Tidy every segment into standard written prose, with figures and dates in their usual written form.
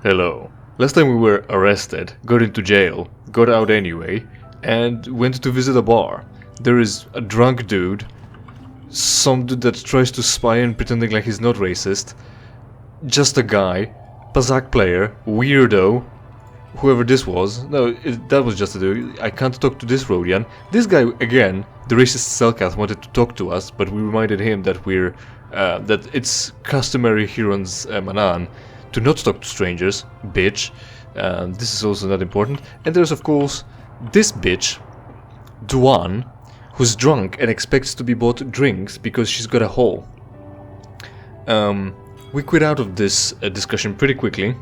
Hello. Last time we were arrested, got into jail, got out anyway, and went to visit a bar. There is a drunk dude, some dude that tries to spy and pretending like he's not racist, just a guy, Pazak player, weirdo, whoever this was. No, that was just a dude. I can't talk to this Rodian. This guy, again, the racist Selkath wanted to talk to us, but we reminded him that that it's customary here on Manan to not talk to strangers, bitch. This is also not important. And there's of course this bitch, Duan, who's drunk and expects to be bought drinks because she's got a hole. We quit out of this discussion pretty quickly,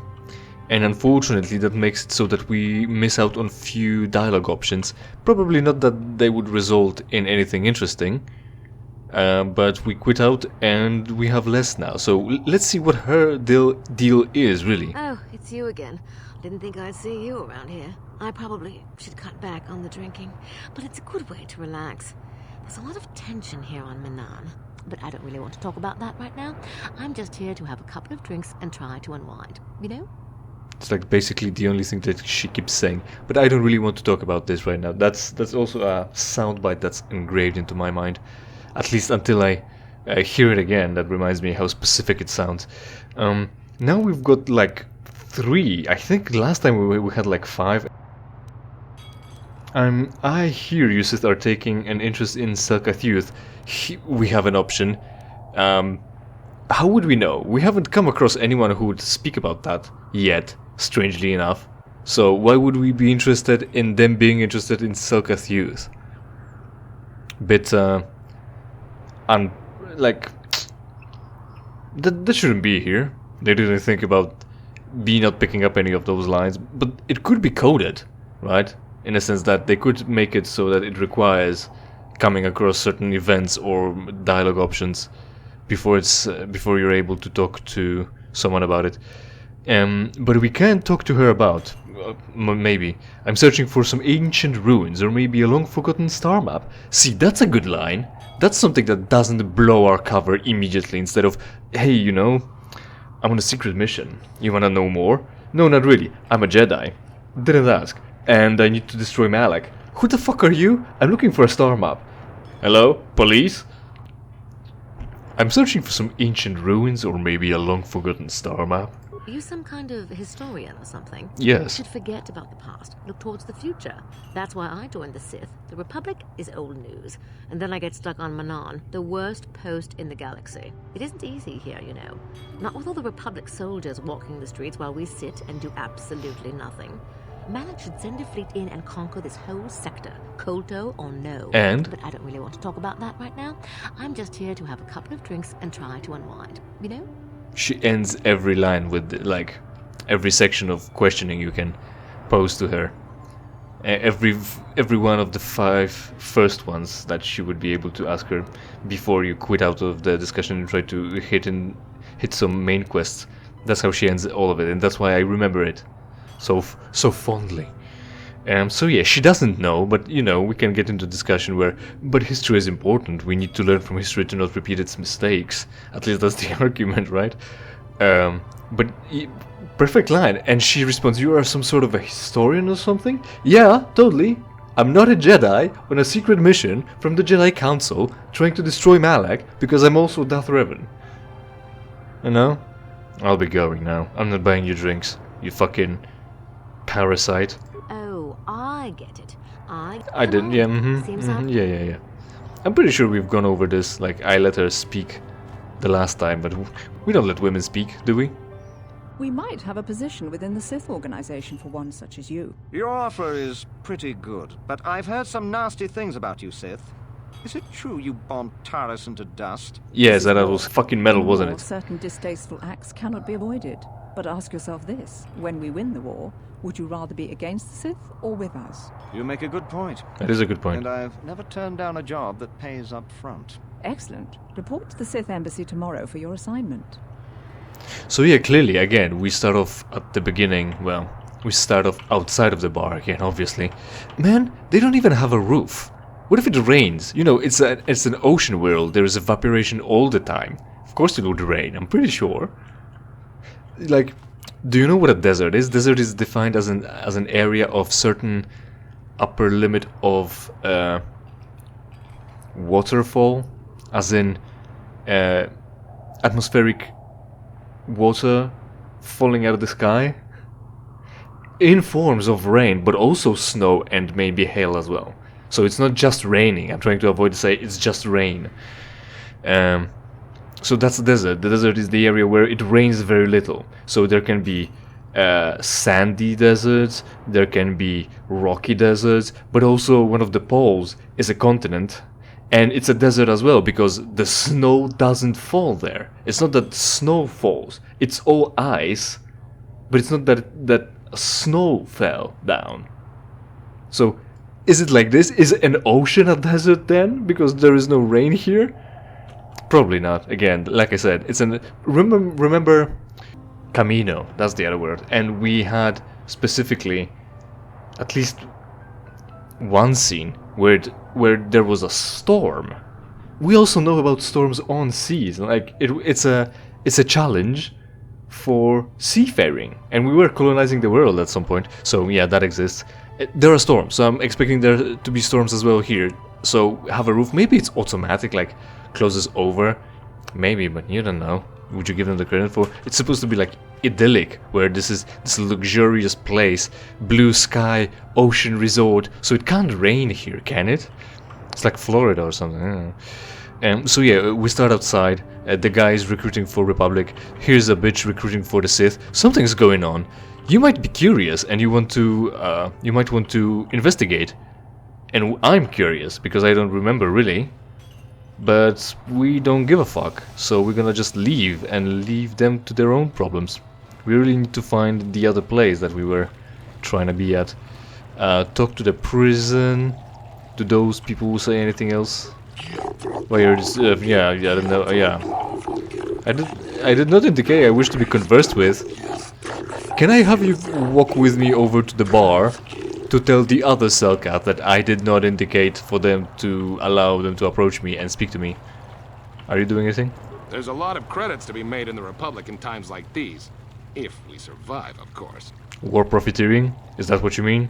and unfortunately that makes it so that we miss out on few dialogue options. Probably not that they would result in anything interesting, but we quit out and we have less now. So let's see what her deal is, really. Oh, it's you again. Didn't think I'd see you around here. I probably should cut back on the drinking, but it's a good way to relax. There's a lot of tension here on Manan, but I don't really want to talk about that right now. I'm just here to have a couple of drinks and try to unwind, you know? It's like basically the only thing that she keeps saying. But I don't really want to talk about this right now. That's also a soundbite that's engraved into my mind. At least until I hear it again, that reminds me how specific it sounds. Now we've got like 3. I think last time we had like 5. I hear you Sith are taking an interest in Selkath youth. We have an option. How would we know? We haven't come across anyone who would speak about that yet, strangely enough. So why would we be interested in them being interested in Selkath youth? Bit, like, that shouldn't be here. They didn't think about me not picking up any of those lines, but it could be coded, right? In a sense that they could make it so that it requires coming across certain events or dialogue options before you're able to talk to someone about it. But we can't talk to her about. Maybe I'm searching for some ancient ruins or maybe a long-forgotten star map. See, that's a good line. That's something that doesn't blow our cover immediately. Instead of, hey, you know, I'm on a secret mission. You wanna know more? No, not really. I'm a Jedi. Didn't ask. And I need to destroy Malak. Who the fuck are you? I'm looking for a star map. Hello? Police? I'm searching for some ancient ruins or maybe a long-forgotten star map. Are you some kind of historian or something? Yes. You should forget about the past, look towards the future. That's why I joined the Sith. The Republic is old news. And then I get stuck on Manan, the worst post in the galaxy. It isn't easy here, you know. Not with all the Republic soldiers walking the streets while we sit and do absolutely nothing. Malak should send a fleet in and conquer this whole sector, KotOR or no. And? But I don't really want to talk about that right now. I'm just here to have a couple of drinks and try to unwind, you know? She ends every line with, like, every section of questioning you can pose to her. Every one of the 5 first ones that she would be able to ask her before you quit out of the discussion and try to hit some main quests. That's how she ends all of it, and that's why I remember it so fondly. So yeah, she doesn't know, but you know, we can get into discussion where, but history is important, we need to learn from history to not repeat its mistakes. At least that's the argument, right? But perfect line, and she responds, you are some sort of a historian or something? Yeah, totally. I'm not a Jedi on a secret mission from the Jedi Council trying to destroy Malak because I'm also Darth Revan. You know? I'll be going now. I'm not buying you drinks, you fucking parasite. Oh, I get it. I didn't, yeah, yeah. I'm pretty sure we've gone over this, like, I let her speak the last time, but we don't let women speak, do we? We might have a position within the Sith organization for one such as you. Your offer is pretty good, but I've heard some nasty things about you, Sith. Is it true you bombed Taris into dust? Yes, that was fucking metal, wasn't it? Certain distasteful acts cannot be avoided. But ask yourself this, when we win the war, would you rather be against the Sith or with us? You make a good point. That is a good point. And I've never turned down a job that pays up front. Excellent. Report to the Sith Embassy tomorrow for your assignment. So yeah, clearly, again, we start off at the beginning, well, we start off outside of the bar again, obviously. Man, they don't even have a roof. What if it rains? You know, it's an ocean world, there is evaporation all the time. Of course it would rain, I'm pretty sure. Like, Do you know what a desert is? Desert is defined as an area of certain upper limit of waterfall, as in atmospheric water falling out of the sky in forms of rain, but also snow and maybe hail as well. So it's not just raining. I'm trying to avoid to say it's just rain. So that's the desert. The desert is the area where it rains very little. So there can be sandy deserts, there can be rocky deserts, but also one of the poles is a continent, and it's a desert as well because the snow doesn't fall there. It's not that snow falls, it's all ice, but it's not that snow fell down. So is it like this? Is an ocean a desert then because there is no rain here? Probably not. Again, like I said, it's an remember Camino, that's the other word. And we had specifically at least one scene where there was a storm. We also know about storms on seas. Like it's a challenge for seafaring, and we were colonizing the world at some point. So yeah, that exists. There are storms, so I'm expecting there to be storms as well here. So have a roof. Maybe it's automatic, like closes over. Maybe, but you don't know. Would you give them the credit for? It's supposed to be like idyllic, where this is this luxurious place, blue sky, ocean resort. So it can't rain here, can it? It's like Florida or something. So yeah, we start outside. The guy is recruiting for Republic. Here's a bitch recruiting for the Sith. Something's going on. You might be curious, and you might want to investigate. And I'm curious because I don't remember really. But we don't give a fuck, so we're gonna just leave and leave them to their own problems. We really need to find the other place that we were trying to be at. Talk to the prison, to those people who say anything else. Well, you're just, yeah, I don't know, yeah. I did not indicate I wish to be conversed with. Can I have you walk with me over to the bar to tell the other Cellcat that I did not indicate for them to allow them to approach me and speak to me? Are you doing anything? There's a lot of credits to be made in the Republic in times like these. If we survive, of course. War profiteering? Is that what you mean?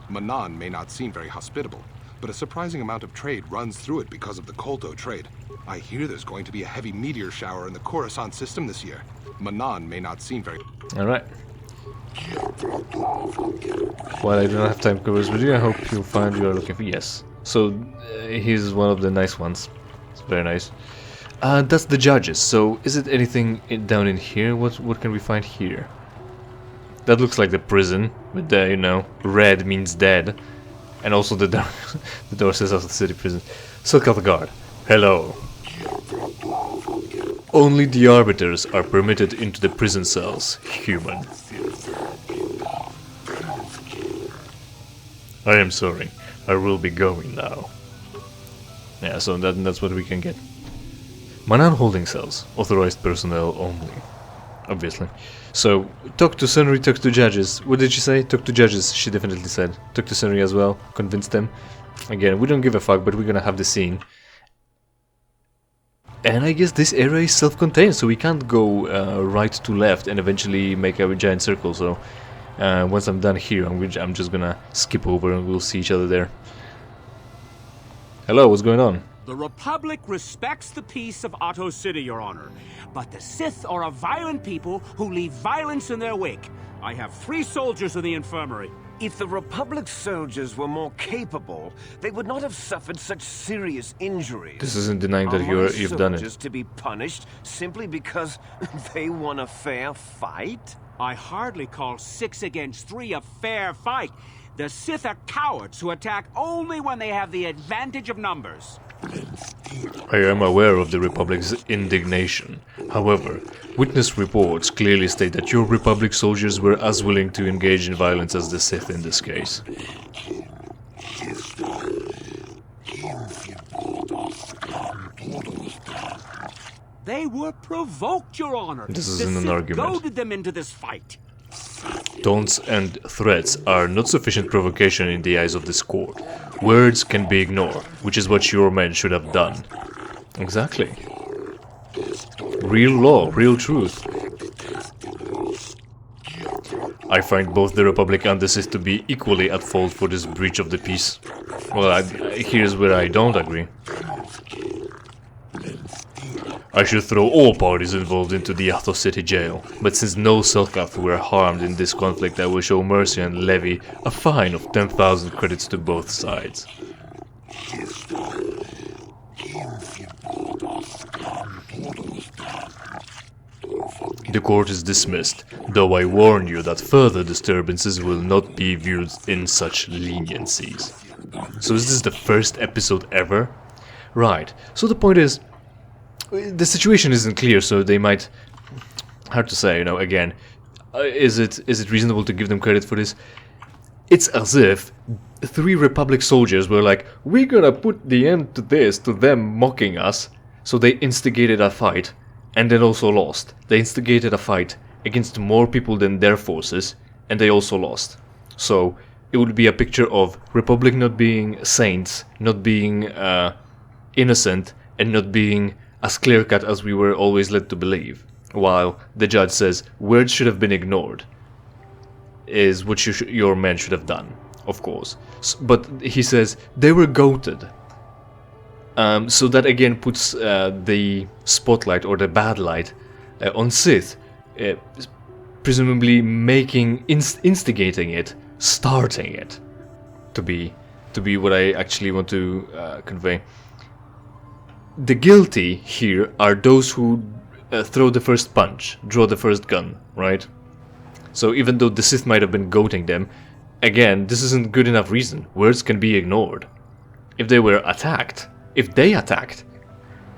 Manan may not seem very hospitable, but a surprising amount of trade runs through it because of the KotOR trade. I hear there's going to be a heavy meteor shower in the Coruscant system this year. Manan may not seem very... Alright. While I do not have time to converse with you, I hope you'll find you are looking for... Yes. So, he's one of the nice ones. It's very nice. That's the judges. So, is it anything down in here? What can we find here? That looks like the prison, with the, you know, red means dead. And also the door, the door says of the city prison. Cellcat guard. Hello. Only the arbiters are permitted into the prison cells, human. I am sorry. I will be going now. Yeah, so that's what we can get. Manan holding cells. Authorized personnel only. Obviously. So, talk to Senri, talk to judges. What did she say? Talk to judges, she definitely said. Talk to Senri as well. Convince them. Again, we don't give a fuck, but we're gonna have the scene. And I guess this area is self-contained, so we can't go right to left and eventually make a giant circle. So, once I'm done here, I'm just gonna skip over and we'll see each other there. Hello, what's going on? The Republic respects the peace of Otto City, Your Honor. But the Sith are a violent people who leave violence in their wake. I have 3 soldiers in the infirmary. If the Republic soldiers were more capable, they would not have suffered such serious injuries. This isn't denying that you've done it. Soldiers to be punished simply because they won a fair fight? I hardly call 6 against 3 a fair fight. The Sith are cowards who attack only when they have the advantage of numbers. I am aware of the Republic's indignation. However, witness reports clearly state that your Republic soldiers were as willing to engage in violence as the Sith in this case. They were provoked, Your Honor. This isn't an argument. The Sith goaded them into this fight. Taunts and threats are not sufficient provocation in the eyes of this court. Words can be ignored, which is what your men should have done. Exactly. Real law, real truth. I find both the Republic and the Sith to be equally at fault for this breach of the peace. Well, here's where I don't agree. I should throw all parties involved into the Athos City jail, but since no Selkath were harmed in this conflict, I will show mercy and levy a fine of 10,000 credits to both sides. The court is dismissed, though I warn you that further disturbances will not be viewed in such leniencies. So is this the first episode ever? Right, so the point is, the situation isn't clear, so they might... Hard to say, you know, again. Is it reasonable to give them credit for this? It's as if 3 Republic soldiers were like, we're gonna put the end to this, to them mocking us. So they instigated a fight, and then also lost. They instigated a fight against more people than their forces, and they also lost. So it would be a picture of Republic not being saints, not being innocent, and not being as clear-cut as we were always led to believe, while the judge says words should have been ignored, is what your men should have done, of course. But he says they were goated. So that again puts the spotlight or the bad light on Sith, presumably instigating it, starting it, to be what I actually want to convey. The guilty here are those who throw the first punch, draw the first gun, right? So even though the Sith might have been goating them, again, this isn't good enough reason. Words can be ignored. If they were attacked, if they attacked,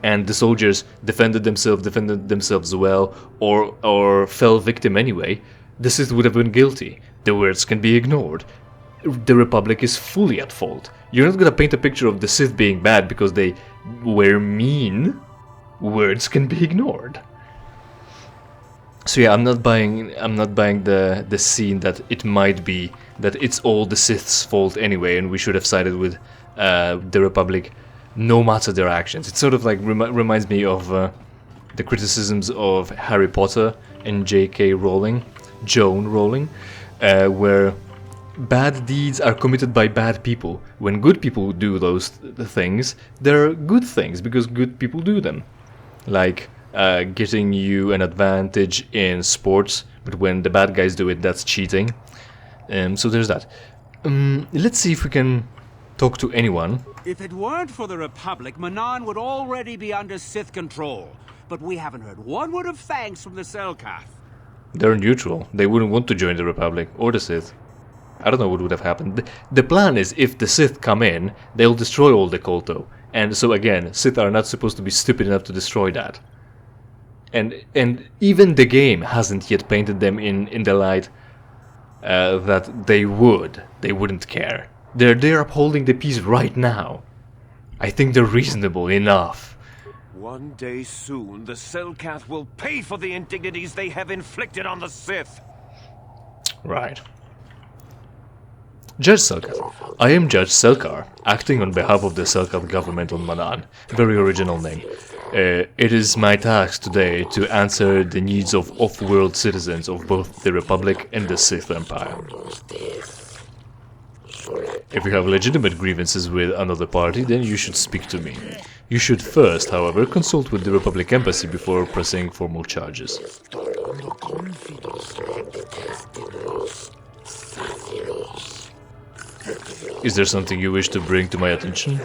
and the soldiers defended themselves well, or fell victim anyway, the Sith would have been guilty. The words can be ignored. The Republic is fully at fault. You're not gonna paint a picture of the Sith being bad because they were mean. Words can be ignored. So yeah, I'm not buying the scene that it might be that it's all the Sith's fault anyway, and we should have sided with the Republic, no matter their actions. It sort of like reminds me of the criticisms of Harry Potter and J.K. Rowling, Joan Rowling, where bad deeds are committed by bad people. When good people do those things, they're good things because good people do them. Like getting you an advantage in sports, but when the bad guys do it, that's cheating. So there's that. Let's see if we can talk to anyone. If it weren't for the Republic, Manan would already be under Sith control. But we haven't heard one word of thanks from the Selkath. They're neutral. They wouldn't want to join the Republic or the Sith. I don't know what would have happened. The plan is if the Sith come in, they'll destroy all the KotOR. And so again, Sith are not supposed to be stupid enough to destroy that. And even the game hasn't yet painted them in the light that they wouldn't care. They're upholding the peace right now. I think they're reasonable enough. One day soon, the Selkath will pay for the indignities they have inflicted on the Sith. Right. Judge Selkath. I am Judge Selkar, acting on behalf of the Selkath government on Manan. Very original name. It is my task today to answer the needs of off-world citizens of both the Republic and the Sith Empire. If you have legitimate grievances with another party, then you should speak to me. You should first, however, consult with the Republic Embassy before pressing formal charges. Is there something you wish to bring to my attention?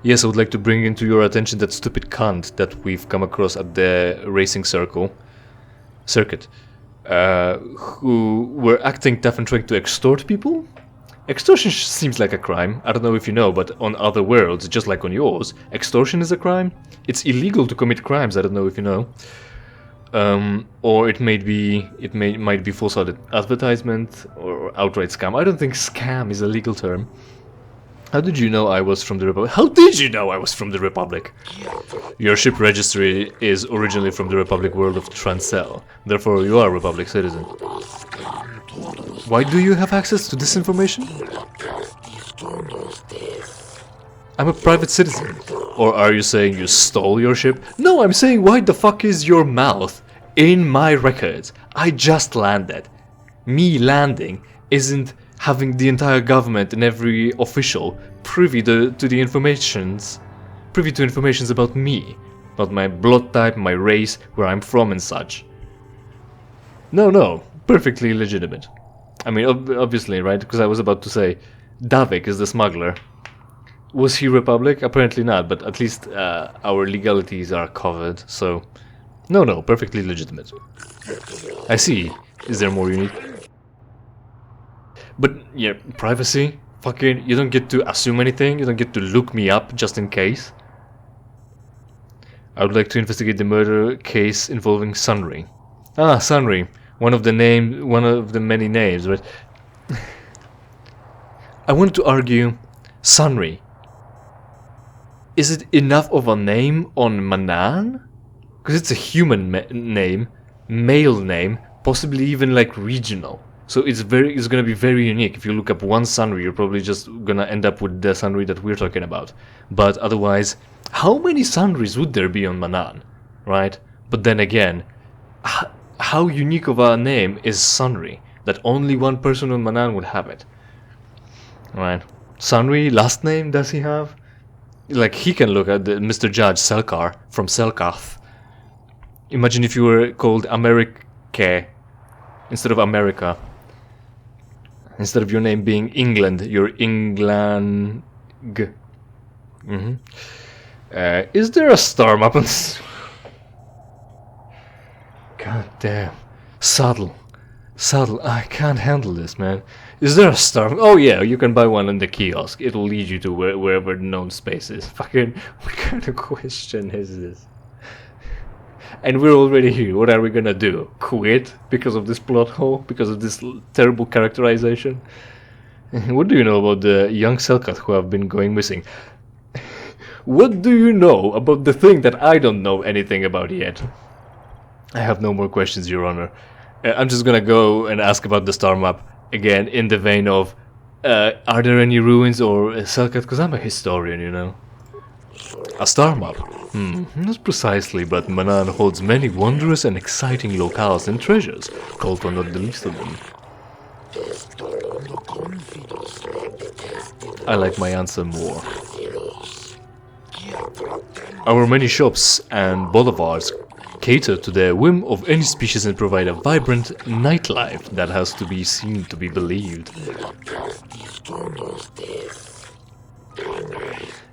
Yes, I would like to bring into your attention that stupid cunt that we've come across at the racing circuit, who were acting tough and trying to extort people? Extortion seems like a crime. I don't know if you know, but on other worlds, just like on yours, extortion is a crime. It's illegal to commit crimes. I don't know if you know. Or it might be false advertisement or outright scam. I don't think scam is a legal term. How did you know I was from the Republic? How did you know I was from the Republic? Your ship registry is originally from the Republic world of Transcell. Therefore, you are a Republic citizen. Why do you have access to this information? I'm a private citizen. Or are you saying you stole your ship? No, I'm saying why the fuck is your mouth in my records. I just landed. Me landing isn't having the entire government and every official privy to informations about me, about my blood type, my race, where I'm from and such. No, perfectly legitimate. I mean, obviously, right? Because I was about to say, Davik is the smuggler. Was he Republic? Apparently not, but at least our legalities are covered, so... No, perfectly legitimate. I see. Is there more you need? But, yeah, privacy? Fucking, you don't get to assume anything, you don't get to look me up just in case. I would like to investigate the murder case involving Sunry. Ah, Sunry. One of the many names, right? I wanted to argue, Sunry. Is it enough of a name on Manan? Because it's a human name, male name, possibly even like regional. So it's gonna be very unique. If you look up one Sunry, you're probably just gonna end up with the Sunry that we're talking about. But otherwise, how many Sunrys would there be on Manan, right? But then again, how unique of a name is Sunry that only one person on Manan would have it, right? Sunry, last name does he have? Like, he can look at the Mr. Judge Selkar from Selkath. Imagine if you were called America instead of America. Instead of your name being England, you're England. Is there a star map on this? God damn. Saddle, I can't handle this, man. Is there a star? Oh yeah, you can buy one in the kiosk. It'll lead you to wherever the known space is. Fucking, what kind of question is this? And we're already here. What are we gonna do? Quit because of this plot hole? Because of this terrible characterization? What do you know about the young Selkat who have been going missing? What do you know about the thing that I don't know anything about yet? I have no more questions, Your Honor. I'm just gonna go and ask about the star map again in the vein of, are there any ruins or Selkat? Because I'm a historian, you know. A star map? Not precisely, but Manan holds many wondrous and exciting locales and treasures. KotOR not the least of them. I like my answer more. Our many shops and boulevards cater to the whim of any species and provide a vibrant nightlife that has to be seen to be believed.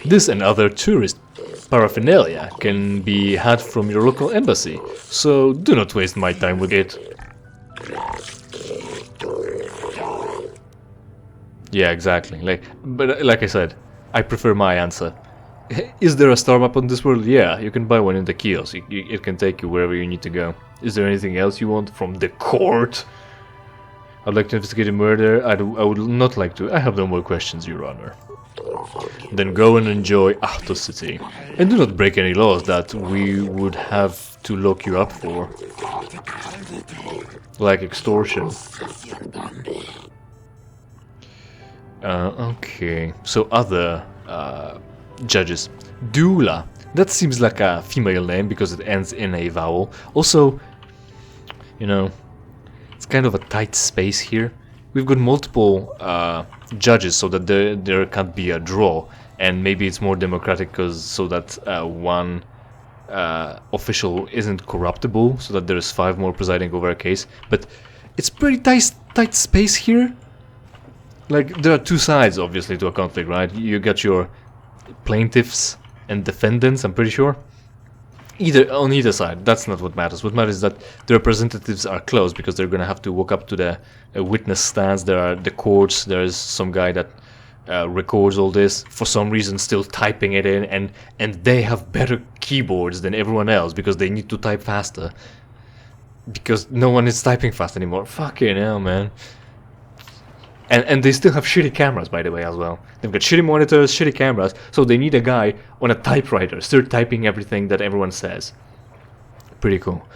This and other tourist paraphernalia can be had from your local embassy, so do not waste my time with it. Yeah, exactly. But like I said, I prefer my answer. Is there a star map on this world? Yeah, you can buy one in the kiosk. It can take you wherever you need to go. Is there anything else you want from the court? I'd like to investigate a murder. I would not like to. I have no more questions, Your Honor. Then go and enjoy Ahto City. And do not break any laws that we would have to lock you up for. Like extortion. Okay. So other judges. Dula. That seems like a female name because it ends in a vowel. Also, you know, it's kind of a tight space here. We've got multiple judges so that there can't be a draw, and maybe it's more democratic so that one official isn't corruptible, so that there's 5 more presiding over a case. But it's pretty tight space here. Like, there are 2 sides, obviously, to a conflict, right? You got your plaintiffs and defendants, I'm pretty sure. On either side, that's not what matters. What matters is that the representatives are close because they're gonna have to walk up to the witness stands. There are the courts. There's some guy that records all this, for some reason still typing it in, and they have better keyboards than everyone else because they need to type faster. Because no one is typing fast anymore. Fucking hell, man. And they still have shitty cameras, by the way, as well. They've got shitty monitors, shitty cameras, so they need a guy on a typewriter still typing everything that everyone says. Pretty cool.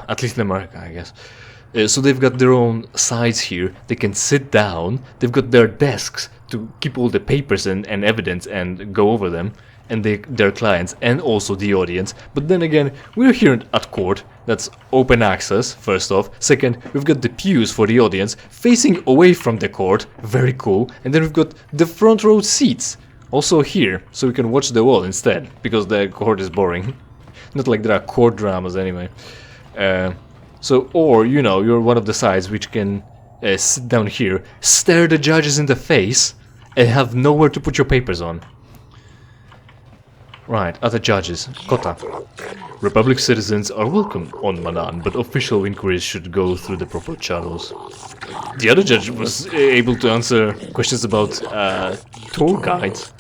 At least in America, I guess. So they've got their own sides here. They can sit down. They've got their desks to keep all the papers and evidence and go over them. and their clients and also the audience. But then again, we're here at court. That's open access, first off. Second, we've got the pews for the audience facing away from the court. Very cool. And then we've got the front row seats also here, so we can watch the wall instead, because the court is boring. Not like there are court dramas anyway. Or, you know, you're one of the sides which can sit down here, stare the judges in the face, and have nowhere to put your papers on. Right, other judges. KotOR. Republic citizens are welcome on Manaan, but official inquiries should go through the proper channels. The other judge was able to answer questions about tour guides.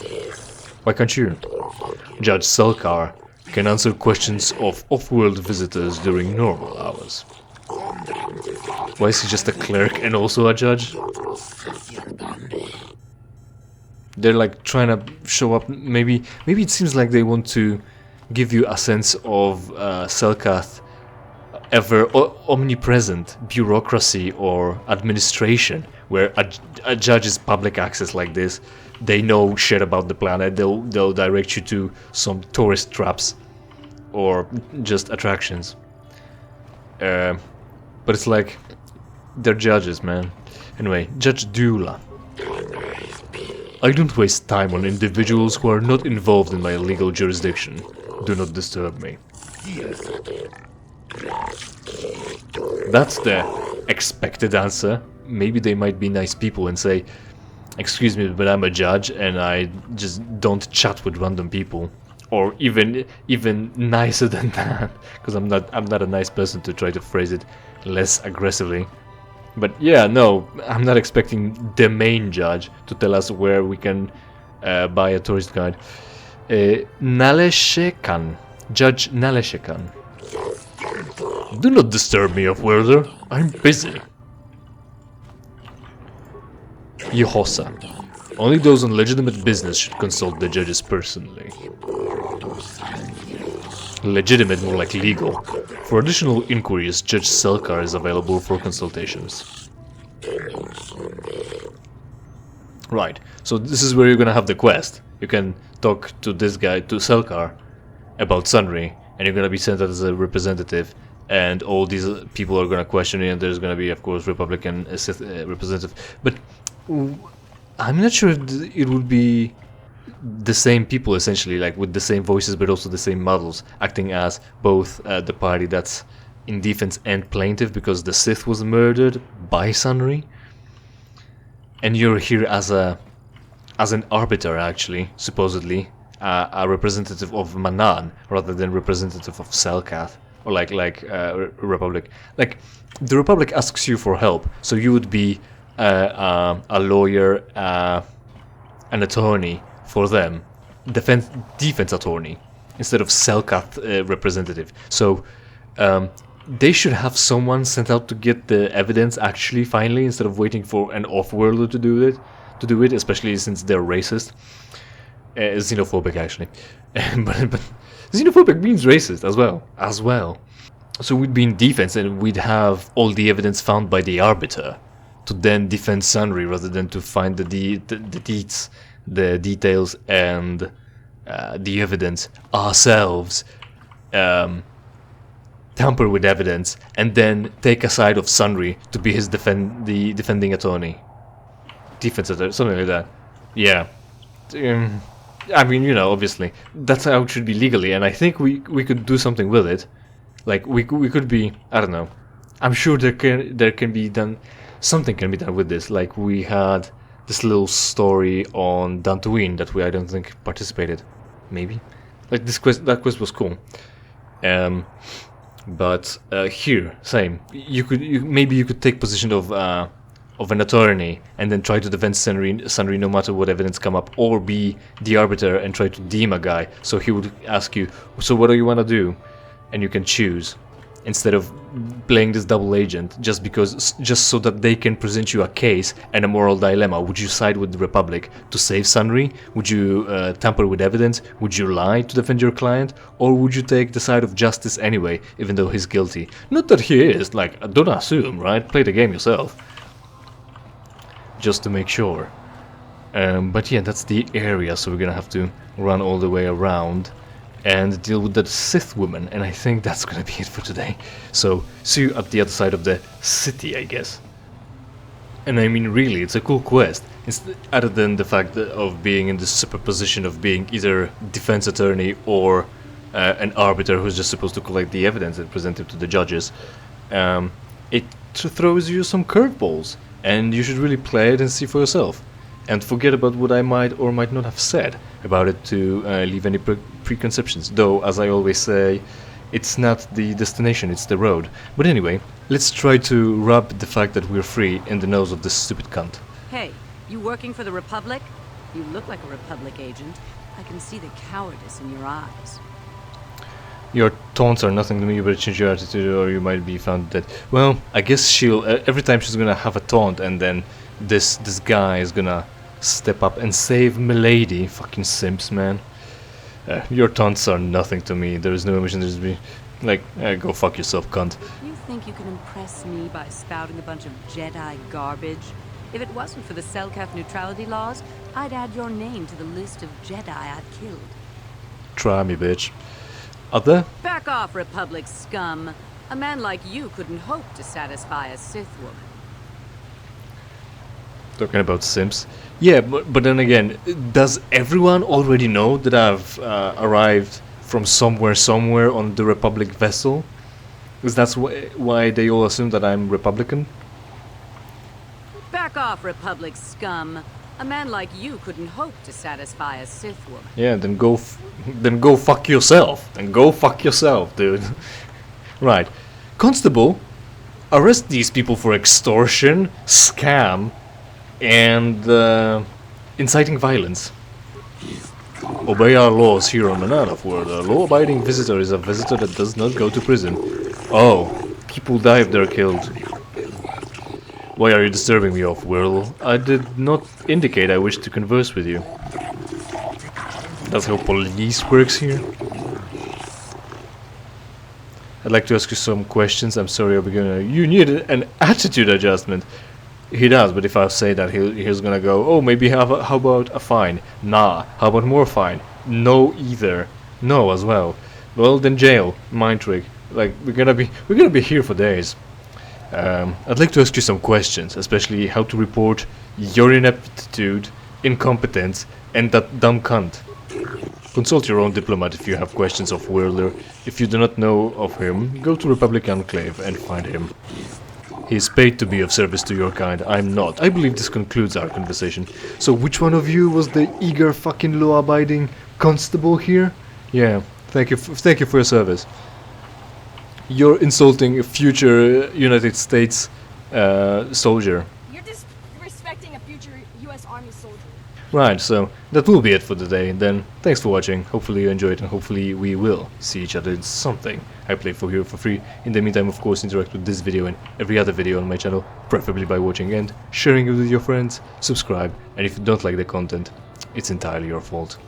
Why can't you? Judge Selkar can answer questions of off-world visitors during normal hours. Why is he just a clerk and also a judge? They're like trying to show up. Maybe it seems like they want to give you a sense of Selkath ever omnipresent bureaucracy or administration, where a judge is public access like this. They know shit about the planet. They'll direct you to some tourist traps or just attractions. But it's like they're judges, man. Anyway, Judge Dula. I don't waste time on individuals who are not involved in my legal jurisdiction. Do not disturb me. That's the expected answer. Maybe they might be nice people and say, excuse me, but I'm a judge and I just don't chat with random people. Or even nicer than that, because I'm not a nice person to try to phrase it less aggressively. But yeah, no, I'm not expecting the main judge to tell us where we can buy a tourist guide. Naleshekan. Judge Naleshekan. Do not disturb me, Off-worlder. I'm busy. Yehosa. Only those on legitimate business should consult the judges personally. Legitimate, more like legal. For additional inquiries, Judge Selkar is available for consultations. Right, so this is where you're gonna have the quest. You can talk to this guy, to Selkar, about Sunry, and you're gonna be sent out as a representative, and all these people are gonna question you, and there's gonna be, of course, Republican Sith representative. But I'm not sure if it would be the same people, essentially, like with the same voices but also the same models, acting as both the party that's in defense and plaintiff, because the Sith was murdered by Sunry, and you're here as an arbiter, actually, supposedly a representative of Manaan rather than representative of Selkath, or like Republic. Like the Republic asks you for help, so you would be a lawyer, an attorney for them, defense attorney, instead of Selkath representative. So they should have someone sent out to get the evidence actually finally, instead of waiting for an off-worlder to do it, especially since they're racist, xenophobic actually. but xenophobic means racist as well. So we'd be in defense and we'd have all the evidence found by the arbiter to then defend Sunry, rather than to find the deeds, the details, and the evidence ourselves, tamper with evidence, and then take a side of Sunry to be his defending attorney, defense attorney, something like that. Yeah, I mean, you know, obviously that's how it should be legally, and I think we could do something with it. Like we could be, I don't know. I'm sure there can be done. Something can be done with this. Like we had this little story on Dantooine that I don't think participated. Maybe, like that quest was cool. But here, same. Maybe you could take position of an attorney and then try to defend Sunry no matter what evidence come up, or be the arbiter and try to deem a guy. So he would ask you, so what do you want to do? And you can choose, instead of playing this double agent just so that they can present you a case and a moral dilemma. Would you side with the Republic to save Sunry? Would you tamper with evidence? Would you lie to defend your client? Or would you take the side of justice anyway, even though he's guilty? Not that he is, like, don't assume, right? Play the game yourself. Just to make sure. But yeah, that's the area, so we're gonna have to run all the way around and deal with that Sith woman, and I think that's gonna be it for today. So, see you at the other side of the city, I guess. And I mean, really, it's a cool quest. It's other than the fact of being in the superposition of being either defense attorney or an arbiter who's just supposed to collect the evidence and present it to the judges. It throws you some curveballs, and you should really play it and see for yourself. And forget about what I might or might not have said about it to leave any preconceptions. Though, as I always say, it's not the destination, it's the road. But anyway, let's try to rub the fact that we're free in the nose of this stupid cunt. Hey, you working for the Republic? You look like a Republic agent. I can see the cowardice in your eyes. Your taunts are nothing to me, but change your attitude or you might be found dead. Well, I guess she'll... every time she's gonna have a taunt and then this guy is gonna step up and save Milady. Fucking simps, man. Your taunts are nothing to me. There is no emotion, there's me. Like, go fuck yourself, cunt. You think you can impress me by spouting a bunch of Jedi garbage? If it wasn't for the Selkath neutrality laws, I'd add your name to the list of Jedi I'd killed. Try me, bitch. Other? Back off, Republic scum. A man like you couldn't hope to satisfy a Sith woman. Talking about simps. Yeah, but then again, does everyone already know that I've arrived from somewhere on the Republic vessel? Is that why they all assume that I'm Republican? Back off, Republic scum. A man like you couldn't hope to satisfy a Sith woman. Yeah, then go fuck yourself. Then go fuck yourself, dude. Right. Constable, arrest these people for extortion, scam, and inciting violence. Obey our laws here on Manana, for a law-abiding visitor is a visitor that does not go to prison. Oh, people die if they're killed. Why are you disturbing me, off-world? I did not indicate I wish to converse with you. That's how police works here. I'd like to ask you some questions. I'm sorry, you need an attitude adjustment. He does, but if I say that, he's gonna go, oh, maybe how about a fine? Nah. How about more fine? No either. No as well. Well, then jail. Mind trick. Like, we're gonna be here for days. I'd like to ask you some questions, especially how to report your ineptitude, incompetence, and that dumb cunt. Consult your own diplomat if you have questions of Whirler. If you do not know of him, go to Republic Enclave and find him. He is paid to be of service to your kind. I'm not. I believe this concludes our conversation. So which one of you was the eager fucking law-abiding constable here? Yeah, thank you for your service. You're insulting a future United States soldier. You're disrespecting a future U.S. Army soldier. Right, so that will be it for today. Then, thanks for watching. Hopefully you enjoyed, and hopefully we will see each other in something I play for here for free. In the meantime, of course, interact with this video and every other video on my channel, preferably by watching and sharing it with your friends. Subscribe, and if you don't like the content, it's entirely your fault.